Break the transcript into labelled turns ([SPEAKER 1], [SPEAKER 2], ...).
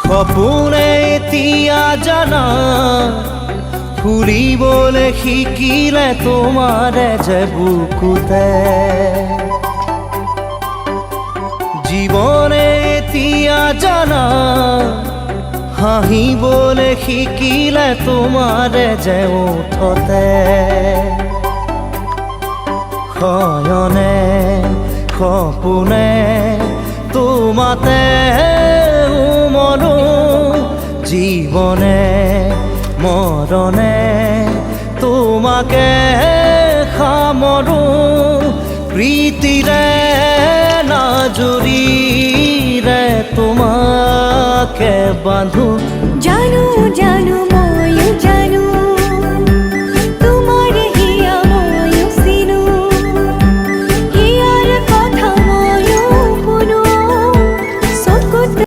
[SPEAKER 1] সপোনে এতিয়া জানা ফুৰিবলৈ শিকিলে তোমাৰে যে বুকুতে জীৱনে এতিয়া জানা হাঁহিবলৈ শিকিলে তোমাৰে যে ওঠতে শয়নে সপোনে তোমাতে উমলো জীৱনে মৰণে তোমাকে সামৰো প্ৰীতিৰে নাজুৰিৰে তোমাকে বান্ধো
[SPEAKER 2] জানো জানো